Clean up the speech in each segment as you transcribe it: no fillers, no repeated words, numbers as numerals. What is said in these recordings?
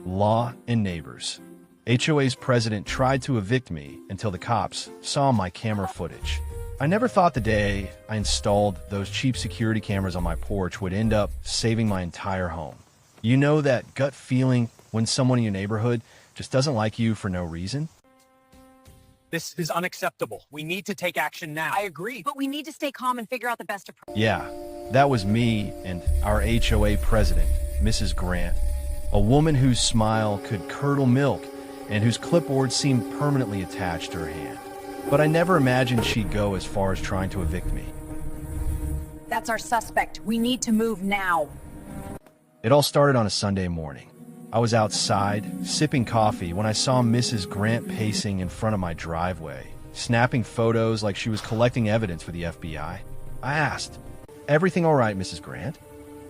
law, and neighbors. HOA's president tried to evict me until the cops saw my camera footage. I never thought the day I installed those cheap security cameras on my porch would end up saving my entire home. You know that gut feeling when someone in your neighborhood just doesn't like you for no reason? This is unacceptable. We need to take action now. I agree. But we need to stay calm and figure out the best approach. Yeah, that was me and our HOA president, Mrs. Grant, a woman whose smile could curdle milk and whose clipboard seemed permanently attached to her hand. But I never imagined she'd go as far as trying to evict me. That's our suspect. We need to move now. It all started on a Sunday morning. I was outside, sipping coffee, when I saw Mrs. Grant pacing in front of my driveway, snapping photos like she was collecting evidence for the FBI. I asked, "Everything all right, Mrs. Grant?"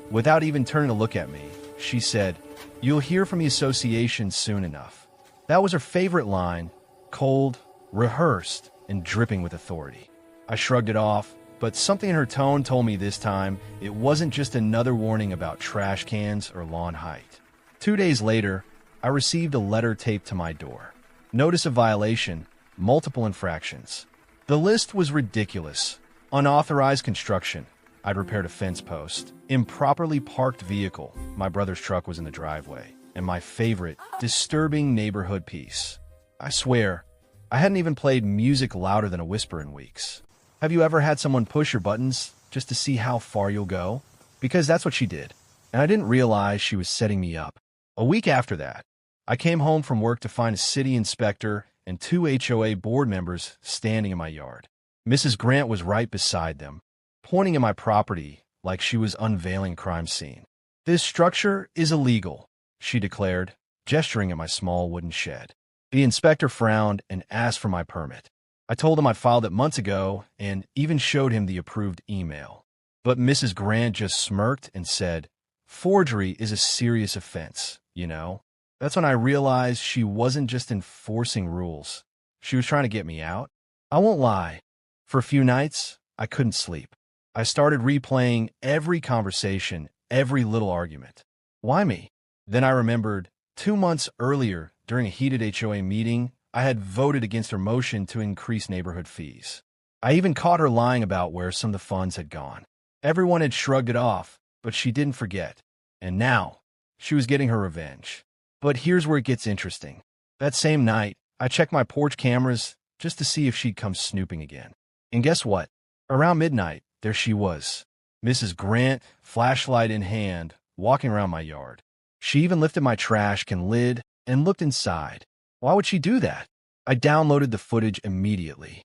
Without even turning to look at me, she said, "You'll hear from the association soon enough." That was her favorite line, cold, rehearsed, and dripping with authority. I shrugged it off, but something in her tone told me this time it wasn't just another warning about trash cans or lawn height. 2 days later, I received a letter taped to my door. Notice of violation, multiple infractions. The list was ridiculous. Unauthorized construction. I'd repaired a fence post. Improperly parked vehicle. My brother's truck was in the driveway. And my favorite, disturbing neighborhood piece. I swear, I hadn't even played music louder than a whisper in weeks. Have you ever had someone push your buttons just to see how far you'll go? Because that's what she did. And I didn't realize she was setting me up. A week after that, I came home from work to find a city inspector and 2 HOA board members standing in my yard. Mrs. Grant was right beside them, pointing at my property like she was unveiling a crime scene. "This structure is illegal," she declared, gesturing at my small wooden shed. The inspector frowned and asked for my permit. I told him I'd filed it months ago and even showed him the approved email. But Mrs. Grant just smirked and said, "Forgery is a serious offense, you know." That's when I realized she wasn't just enforcing rules. She was trying to get me out. I won't lie. For a few nights, I couldn't sleep. I started replaying every conversation, every little argument. Why me? Then I remembered 2 months earlier, during a heated HOA meeting, I had voted against her motion to increase neighborhood fees. I even caught her lying about where some of the funds had gone. Everyone had shrugged it off, but she didn't forget. And now, she was getting her revenge. But here's where it gets interesting. That same night, I checked my porch cameras just to see if she'd come snooping again. And guess what? Around midnight, there she was. Mrs. Grant, flashlight in hand, walking around my yard. She even lifted my trash can lid and looked inside. Why would she do that? I downloaded the footage immediately.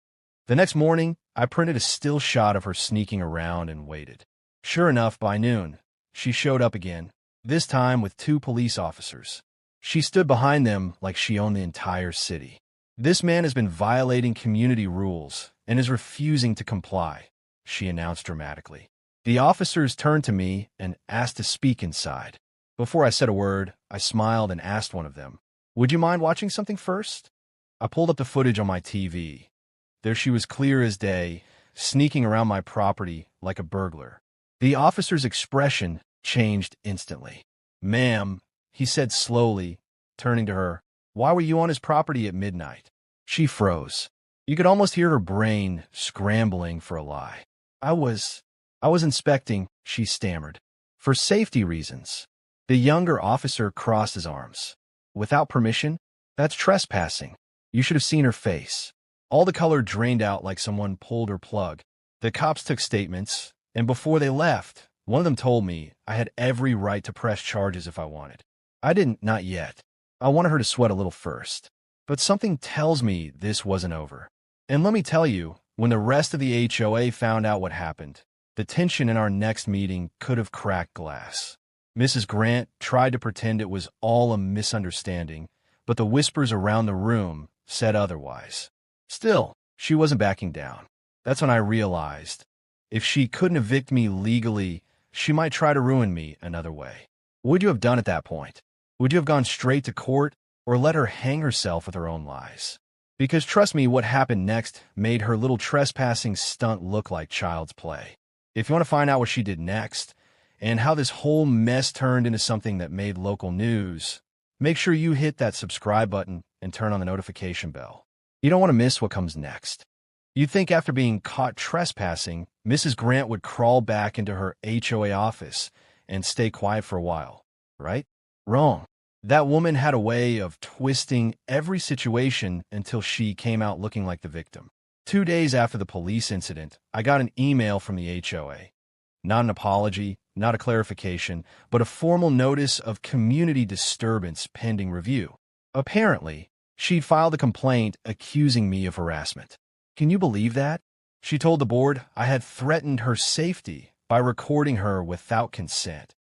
The next morning, I printed a still shot of her sneaking around and waited. Sure enough, by noon, she showed up again, this time with 2 police officers. She stood behind them like she owned the entire city. "This man has been violating community rules and is refusing to comply," she announced dramatically. The officers turned to me and asked to speak inside. Before I said a word, I smiled and asked one of them, "Would you mind watching something first?" I pulled up the footage on my TV. There she was, clear as day, sneaking around my property like a burglar. The officer's expression changed instantly. "Ma'am," he said slowly, turning to her, "why were you on his property at midnight?" She froze. You could almost hear her brain scrambling for a lie. I was inspecting," she stammered. "For safety reasons." The younger officer crossed his arms. "Without permission? That's trespassing. You should have seen her face." All the color drained out like someone pulled her plug. The cops took statements, and before they left, one of them told me I had every right to press charges if I wanted. I didn't, not yet. I wanted her to sweat a little first. But something tells me this wasn't over. And let me tell you, when the rest of the HOA found out what happened, the tension in our next meeting could have cracked glass. Mrs. Grant tried to pretend it was all a misunderstanding, but the whispers around the room said otherwise. Still, she wasn't backing down. That's when I realized, if she couldn't evict me legally, she might try to ruin me another way. What would you have done at that point? Would you have gone straight to court or let her hang herself with her own lies? Because trust me, what happened next made her little trespassing stunt look like child's play. If you want to find out what she did next, and how this whole mess turned into something that made local news, make sure you hit that subscribe button and turn on the notification bell. You don't want to miss what comes next. You'd think after being caught trespassing, Mrs. Grant would crawl back into her HOA office and stay quiet for a while, right? Wrong. That woman had a way of twisting every situation until she came out looking like the victim. 2 days after the police incident, I got an email from the HOA. Not an apology, not a clarification, but a formal notice of community disturbance pending review. Apparently, she'd filed a complaint accusing me of harassment. Can you believe that? She told the board I had threatened her safety by recording her without consent,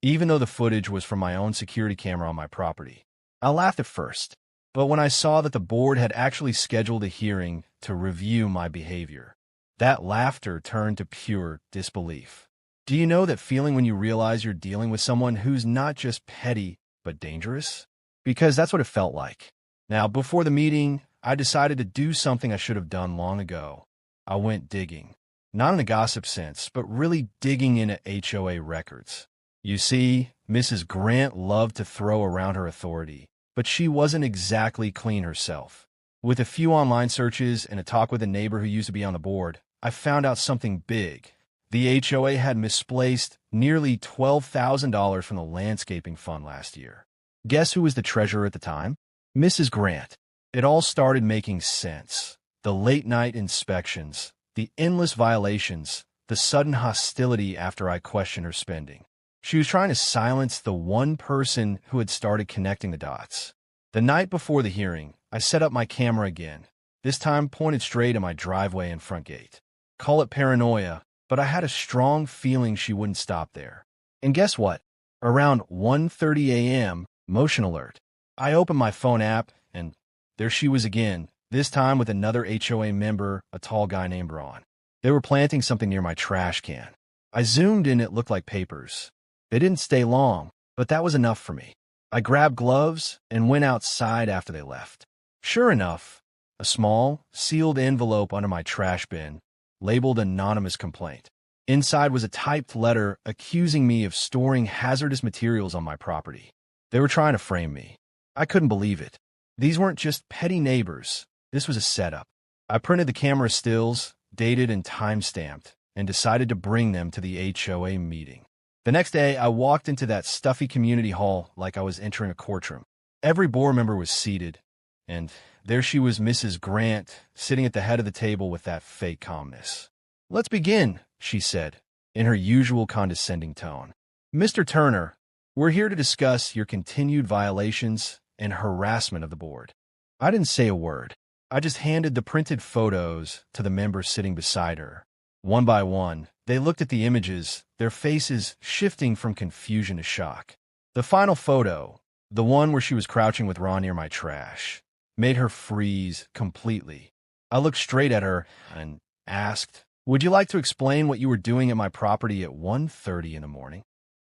even though the footage was from my own security camera on my property. I laughed at first, but when I saw that the board had actually scheduled a hearing to review my behavior, that laughter turned to pure disbelief. Do you know that feeling when you realize you're dealing with someone who's not just petty, but dangerous? Because that's what it felt like. Now, before the meeting, I decided to do something I should have done long ago. I went digging. Not in a gossip sense, but really digging into HOA records. You see, Mrs. Grant loved to throw around her authority, but she wasn't exactly clean herself. With a few online searches and a talk with a neighbor who used to be on the board, I found out something big. The HOA had misplaced nearly $12,000 from the landscaping fund last year. Guess who was the treasurer at the time? Mrs. Grant. It all started making sense. The late-night inspections, the endless violations, the sudden hostility after I questioned her spending. She was trying to silence the one person who had started connecting the dots. The night before the hearing, I set up my camera again, this time pointed straight at my driveway and front gate. Call it paranoia, but I had a strong feeling she wouldn't stop there. And guess what? Around 1:30 a.m., motion alert. I opened my phone app, and there she was again, this time with another HOA member, a tall guy named Ron. They were planting something near my trash can. I zoomed in, it looked like papers. They didn't stay long, but that was enough for me. I grabbed gloves and went outside after they left. Sure enough, a small, sealed envelope under my trash bin, labeled anonymous complaint. Inside was a typed letter accusing me of storing hazardous materials on my property. They were trying to frame me. I couldn't believe it. These weren't just petty neighbors. This was a setup. I printed the camera stills, dated and time-stamped, and decided to bring them to the HOA meeting. The next day, I walked into that stuffy community hall like I was entering a courtroom. Every board member was seated, and there she was, Mrs. Grant, sitting at the head of the table with that fake calmness. "Let's begin," she said, in her usual condescending tone. "Mr. Turner, we're here to discuss your continued violations and harassment of the board." I didn't say a word. I just handed the printed photos to the members sitting beside her. One by one, they looked at the images, their faces shifting from confusion to shock. The final photo, the one where she was crouching with Ron near my trash, made her freeze completely. I looked straight at her and asked, "Would you like to explain what you were doing at my property at 1:30 in the morning?"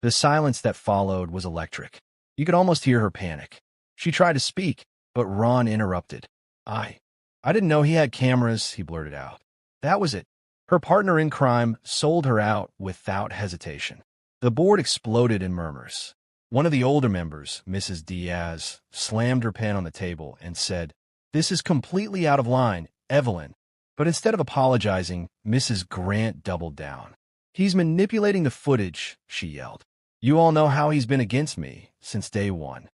The silence that followed was electric. You could almost hear her panic. She tried to speak, but Ron interrupted. I didn't know he had cameras," he blurted out. That was it. Her partner in crime sold her out without hesitation. The board exploded in murmurs. One of the older members, Mrs. Diaz, slammed her pen on the table and said, "This is completely out of line, Evelyn." But instead of apologizing, Mrs. Grant doubled down. "He's manipulating the footage," she yelled. "You all know how he's been against me since day one."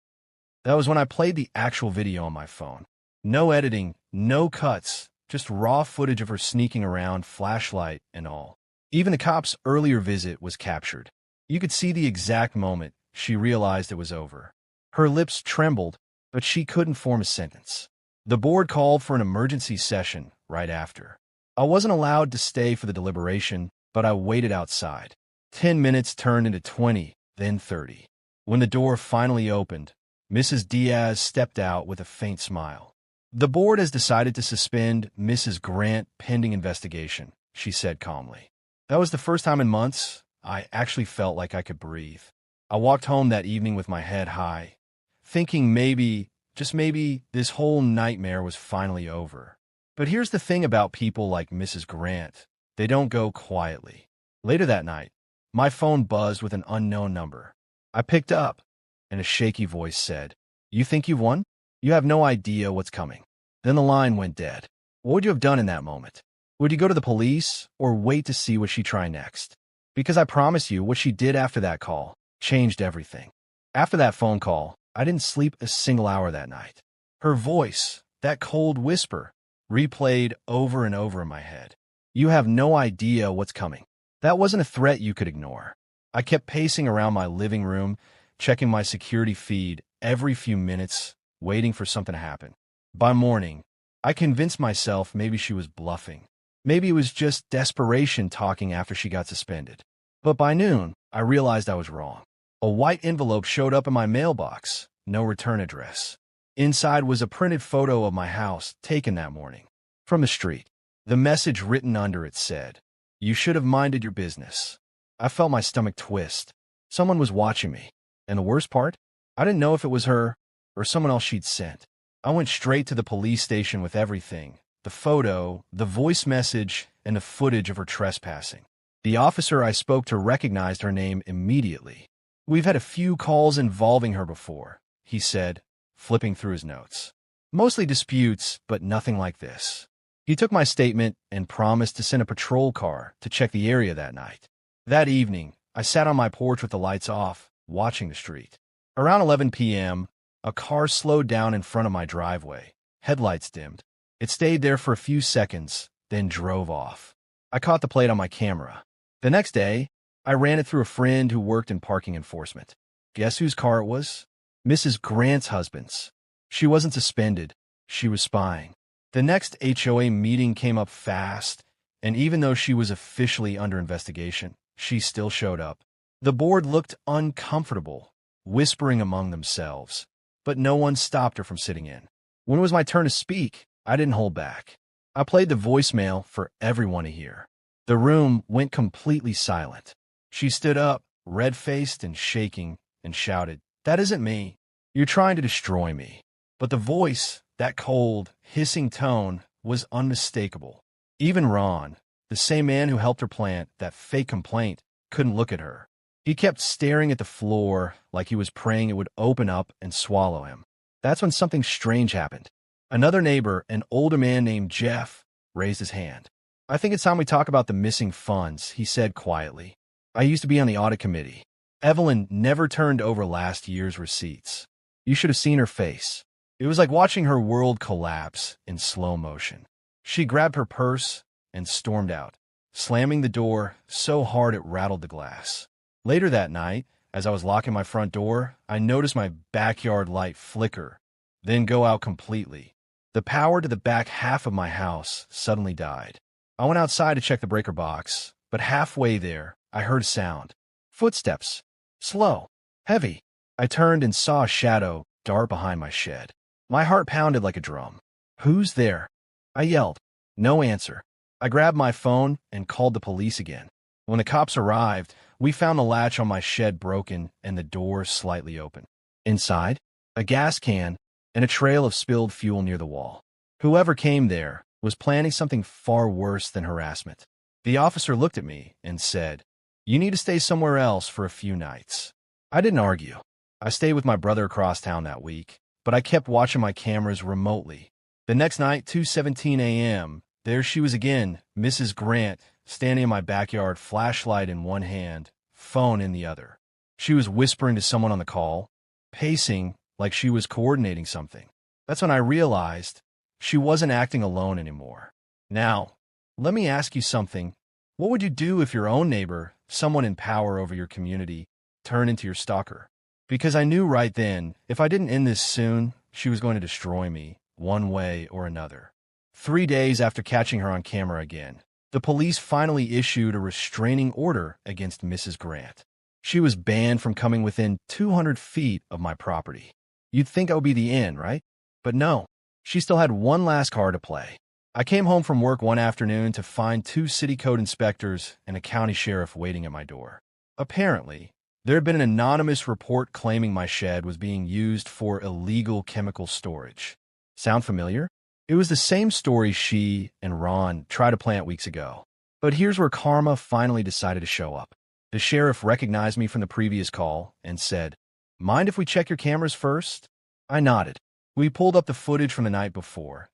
That was when I played the actual video on my phone. No editing, no cuts, just raw footage of her sneaking around, flashlight and all. Even the cop's earlier visit was captured. You could see the exact moment she realized it was over. Her lips trembled, but she couldn't form a sentence. The board called for an emergency session right after. I wasn't allowed to stay for the deliberation, but I waited outside. 10 minutes turned into 20, then 30. When the door finally opened, Mrs. Diaz stepped out with a faint smile. "The board has decided to suspend Mrs. Grant pending investigation," she said calmly. That was the first time in months I actually felt like I could breathe. I walked home that evening with my head high, thinking maybe, just maybe, this whole nightmare was finally over. But here's the thing about people like Mrs. Grant. They don't go quietly. Later that night, my phone buzzed with an unknown number. I picked up, and a shaky voice said, You think you've won? You have no idea what's coming. Then the line went dead. What would you have done in that moment? Would you go to the police or wait to see what she'd try next? Because I promise you, what she did after that call changed everything. After that phone call, I didn't sleep a single hour that night. Her voice, that cold whisper, replayed over and over in my head. You have no idea what's coming. That wasn't a threat you could ignore. I kept pacing around my living room, checking my security feed every few minutes, waiting for something to happen. By morning, I convinced myself maybe she was bluffing. Maybe it was just desperation talking after she got suspended. But by noon, I realized I was wrong. A white envelope showed up in my mailbox, no return address. Inside was a printed photo of my house taken that morning, from the street. The message written under it said, "You should have minded your business." I felt my stomach twist. Someone was watching me. And the worst part? I didn't know if it was her or someone else she'd sent. I went straight to the police station with everything: the photo, the voice message, and the footage of her trespassing. The officer I spoke to recognized her name immediately. "We've had a few calls involving her before," he said, flipping through his notes. "Mostly disputes, but nothing like this." He took my statement and promised to send a patrol car to check the area that night. That evening, I sat on my porch with the lights off, watching the street. Around 11 p.m., a car slowed down in front of my driveway. Headlights dimmed. It stayed there for a few seconds, then drove off. I caught the plate on my camera. The next day, I ran it through a friend who worked in parking enforcement. Guess whose car it was? Mrs. Grant's husband's. She wasn't suspended. She was spying. The next HOA meeting came up fast, and even though she was officially under investigation, she still showed up. The board looked uncomfortable, whispering among themselves, but no one stopped her from sitting in. When it was my turn to speak, I didn't hold back. I played the voicemail for everyone to hear. The room went completely silent. She stood up, red-faced and shaking, and shouted, "That isn't me. You're trying to destroy me." But the voice, that cold, hissing tone, was unmistakable. Even Ron, the same man who helped her plant that fake complaint, couldn't look at her. He kept staring at the floor like he was praying it would open up and swallow him. That's when something strange happened. Another neighbor, an older man named Jeff, raised his hand. "I think it's time we talk about the missing funds," he said quietly. "I used to be on the audit committee. Evelyn never turned over last year's receipts. You should have seen her face. It was like watching her world collapse in slow motion. She grabbed her purse and stormed out, slamming the door so hard it rattled the glass. Later that night, as I was locking my front door, I noticed my backyard light flicker, then go out completely. The power to the back half of my house suddenly died. I went outside to check the breaker box, but halfway there, I heard a sound. Footsteps. Slow. Heavy. I turned and saw a shadow dart behind my shed. My heart pounded like a drum. "Who's there?" I yelled. No answer. I grabbed my phone and called the police again. When the cops arrived, we found the latch on my shed broken and the door slightly open. Inside, a gas can and a trail of spilled fuel near the wall. Whoever came there was planning something far worse than harassment. The officer looked at me and said, "You need to stay somewhere else for a few nights." I didn't argue. I stayed with my brother across town that week, but I kept watching my cameras remotely. The next night, 2:17 a.m., there she was again, Mrs. Grant, standing in my backyard, flashlight in one hand, phone in the other. She was whispering to someone on the call, pacing like she was coordinating something. That's when I realized she wasn't acting alone anymore. Now, let me ask you something. What would you do if your own neighbor, someone in power over your community, turned into your stalker? Because I knew right then, if I didn't end this soon, she was going to destroy me, one way or another. 3 days after catching her on camera again, the police finally issued a restraining order against Mrs. Grant. She was banned from coming within 200 feet of my property. You'd think that would be the end, right? But no, she still had one last card to play. I came home from work one afternoon to find 2 city code inspectors and a county sheriff waiting at my door. Apparently, there had been an anonymous report claiming my shed was being used for illegal chemical storage. Sound familiar? It was the same story she and Ron tried to plant weeks ago. But here's where karma finally decided to show up. The sheriff recognized me from the previous call and said, "Mind if we check your cameras first?" I nodded. We pulled up the footage from the night before.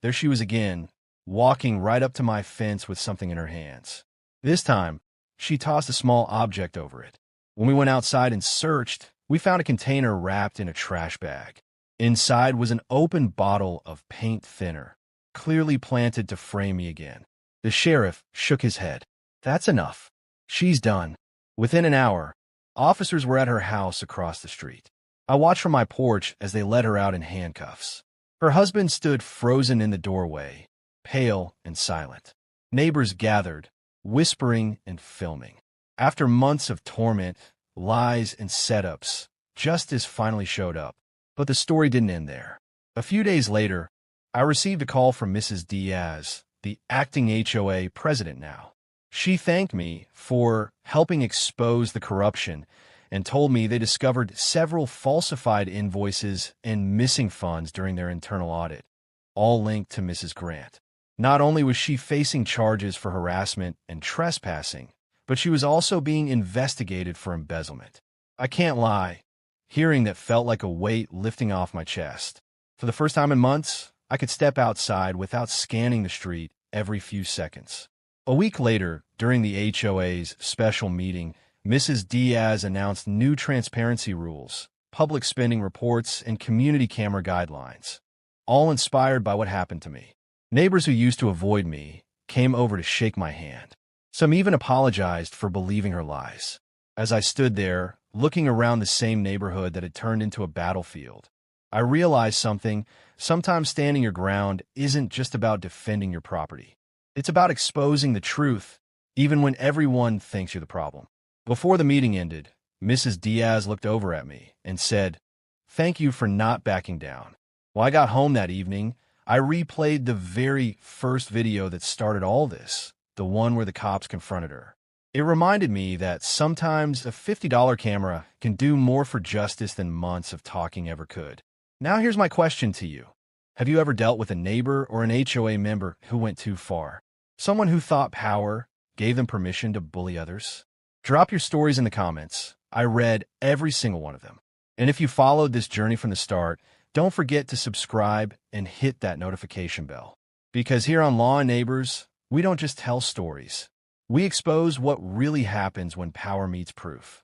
There she was again, walking right up to my fence with something in her hands. This time, she tossed a small object over it. When we went outside and searched, we found a container wrapped in a trash bag. Inside was an open bottle of paint thinner, clearly planted to frame me again. The sheriff shook his head. That's enough. She's done. Within an hour, officers were at her house across the street. I watched from my porch as they led her out in handcuffs. Her husband stood frozen in the doorway, pale and silent. Neighbors gathered, whispering and filming. After months of torment, lies, and setups, justice finally showed up. But the story didn't end there. A few days later, I received a call from Mrs. Diaz, the acting HOA president now. She thanked me for helping expose the corruption and told me they discovered several falsified invoices and missing funds during their internal audit, all linked to Mrs. Grant. Not only was she facing charges for harassment and trespassing, but she was also being investigated for embezzlement. I can't lie, hearing that felt like a weight lifting off my chest. For the first time in months, I could step outside without scanning the street every few seconds. A week later, during the HOA's special meeting, Mrs. Diaz announced new transparency rules, public spending reports, and community camera guidelines, all inspired by what happened to me. Neighbors who used to avoid me came over to shake my hand. Some even apologized for believing her lies. As I stood there, looking around the same neighborhood that had turned into a battlefield, I realized something. Sometimes standing your ground isn't just about defending your property. It's about exposing the truth, even when everyone thinks you're the problem. Before the meeting ended, Mrs. Diaz looked over at me and said, "Thank you for not backing down." When I got home that evening, I replayed the very first video that started all this, the one where the cops confronted her. It reminded me that sometimes a $50 camera can do more for justice than months of talking ever could. Now here's my question to you. Have you ever dealt with a neighbor or an HOA member who went too far? Someone who thought power gave them permission to bully others? Drop your stories in the comments. I read every single one of them. And if you followed this journey from the start, don't forget to subscribe and hit that notification bell. Because here on Law and Neighbors, we don't just tell stories. We expose what really happens when power meets proof.